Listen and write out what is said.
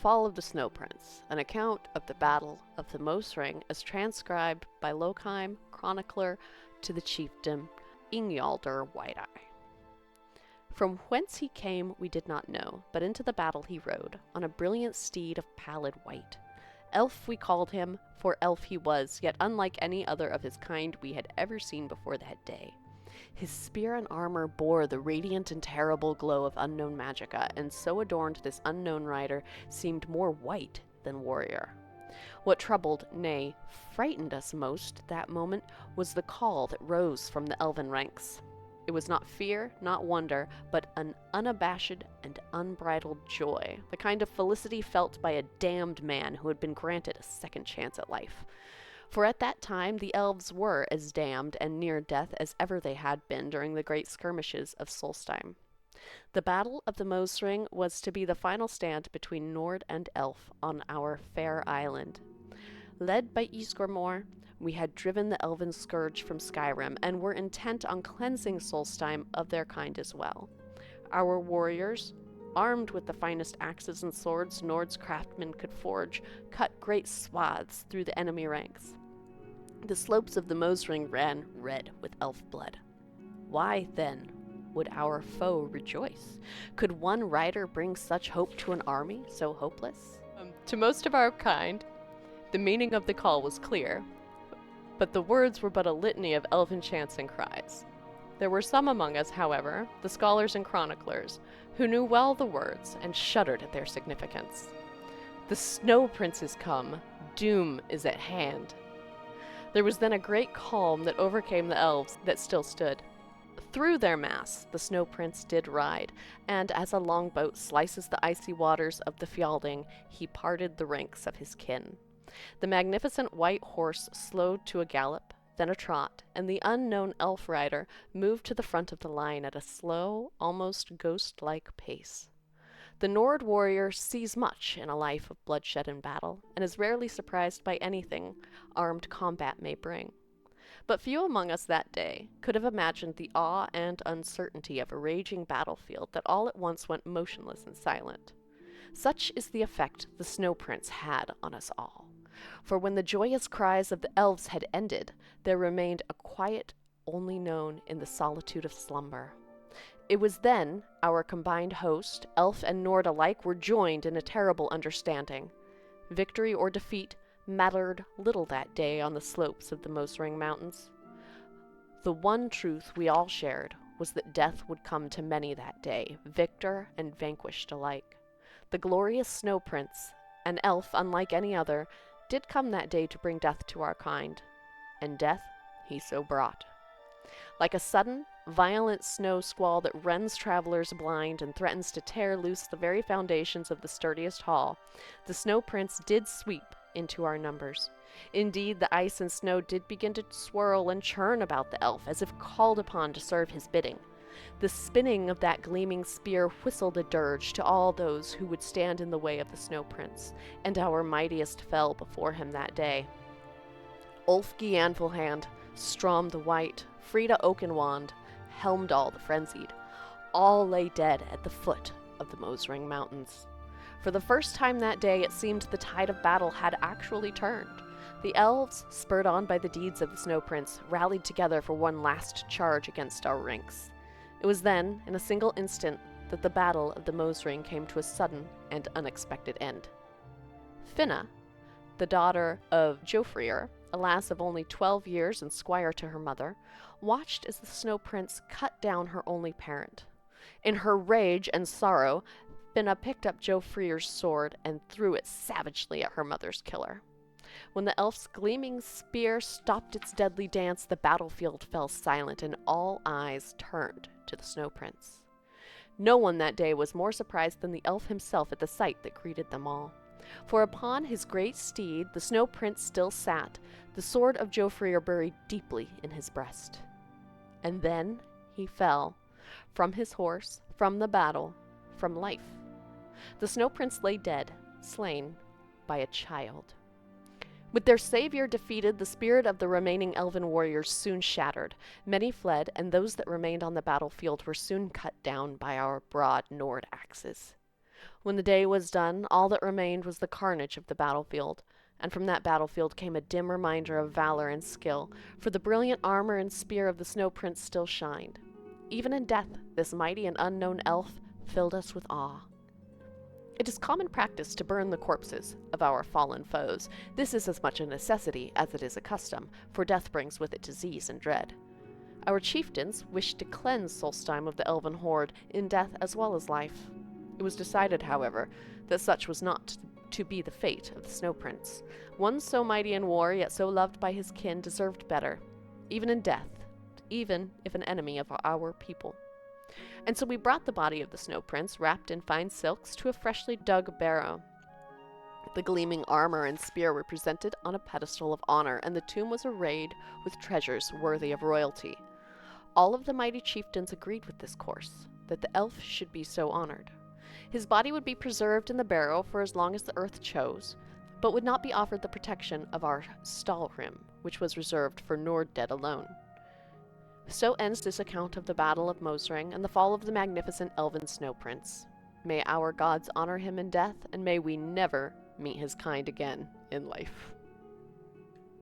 Fall of the Snow Prince, an account of the Battle of the Most Ring as transcribed by Lokheim chronicler to the chieftain Ingjaldr White-Eye. From whence he came we did not know, but into the battle he rode, on a brilliant steed of pallid white. Elf we called him, for elf he was, yet unlike any other of his kind we had ever seen before that day. His spear and armor bore the radiant and terrible glow of unknown magicka, and so adorned this unknown rider seemed more white than warrior. What troubled, nay, frightened us most that moment was the call that rose from the elven ranks. It was not fear, not wonder, but an unabashed and unbridled joy, the kind of felicity felt by a damned man who had been granted a second chance at life. For at that time the elves were as damned and near death as ever they had been during the great skirmishes of Solstheim. The Battle of the Mosring was to be the final stand between Nord and Elf on our fair island. Led by Ysgramor, we had driven the elven scourge from Skyrim, and were intent on cleansing Solstheim of their kind as well. Our warriors, armed with the finest axes and swords Nord's craftsmen could forge, cut great swaths through the enemy ranks. The slopes of the Mosring ran red with elf blood. Why, then, would our foe rejoice? Could one rider bring such hope to an army so hopeless? To most of our kind, the meaning of the call was clear, but the words were but a litany of elven chants and cries. There were some among us, however, the scholars and chroniclers, who knew well the words and shuddered at their significance. The Snow Prince is come, doom is at hand. There was then a great calm that overcame the elves that still stood. Through their mass the Snow Prince did ride, and as a longboat slices the icy waters of the Fjalding, he parted the ranks of his kin. The magnificent white horse slowed to a gallop, then a trot, and the unknown elf rider moved to the front of the line at a slow, almost ghost-like pace. The Nord warrior sees much in a life of bloodshed and battle, and is rarely surprised by anything armed combat may bring. But few among us that day could have imagined the awe and uncertainty of a raging battlefield that all at once went motionless and silent. Such is the effect the Snow Prince had on us all. For when the joyous cries of the elves had ended, there remained a quiet only known in the solitude of slumber. It was then our combined host, elf and Nord alike, were joined in a terrible understanding. Victory or defeat mattered little that day on the slopes of the Mosring Mountains. The one truth we all shared was that death would come to many that day, victor and vanquished alike. The glorious Snow Prince, an elf unlike any other, did come that day to bring death to our kind, and death he so brought. Like a sudden, violent snow squall that rends travelers blind and threatens to tear loose the very foundations of the sturdiest hall, the Snow Prince did sweep into our numbers. Indeed, the ice and snow did begin to swirl and churn about the elf, as if called upon to serve his bidding. The spinning of that gleaming spear whistled a dirge to all those who would stand in the way of the Snow Prince, and our mightiest fell before him that day. Ulfgi Anvilhand, Strom the White, Frida Oakenwand, Helmdall the Frenzied, all lay dead at the foot of the Mosring Mountains. For the first time that day it seemed the tide of battle had actually turned. The elves, spurred on by the deeds of the Snow Prince, rallied together for one last charge against our ranks. It was then, in a single instant, that the Battle of the Mosring came to a sudden and unexpected end. Finna, the daughter of Jofrir, a lass of only 12 years and squire to her mother, watched as the Snow Prince cut down her only parent. In her rage and sorrow, Finna picked up Jofrir's sword and threw it savagely at her mother's killer. When the elf's gleaming spear stopped its deadly dance, the battlefield fell silent, and all eyes turned to the Snow Prince. No one that day was more surprised than the elf himself at the sight that greeted them all. For upon his great steed the Snow Prince still sat, the sword of Jofrir buried deeply in his breast. And then he fell, from his horse, from the battle, from life. The Snow Prince lay dead, slain by a child. With their savior defeated, the spirit of the remaining elven warriors soon shattered. Many fled, and those that remained on the battlefield were soon cut down by our broad Nord axes. When the day was done, all that remained was the carnage of the battlefield, and from that battlefield came a dim reminder of valor and skill, for the brilliant armor and spear of the Snow Prince still shined. Even in death, this mighty and unknown elf filled us with awe. It is common practice to burn the corpses of our fallen foes. This is as much a necessity as it is a custom, for death brings with it disease and dread. Our chieftains wished to cleanse Solstheim of the elven horde, in death as well as life. It was decided, however, that such was not to be the fate of the Snow Prince. One so mighty in war, yet so loved by his kin, deserved better, even in death, even if an enemy of our people. And so we brought the body of the Snow Prince, wrapped in fine silks, to a freshly dug barrow. The gleaming armor and spear were presented on a pedestal of honor, and the tomb was arrayed with treasures worthy of royalty. All of the mighty chieftains agreed with this course, that the elf should be so honored. His body would be preserved in the barrow for as long as the earth chose, but would not be offered the protection of our Stalhrim, which was reserved for Nord dead alone. So ends this account of the Battle of Mosring and the fall of the magnificent elven Snow Prince. May our gods honor him in death, and may we never meet his kind again in life.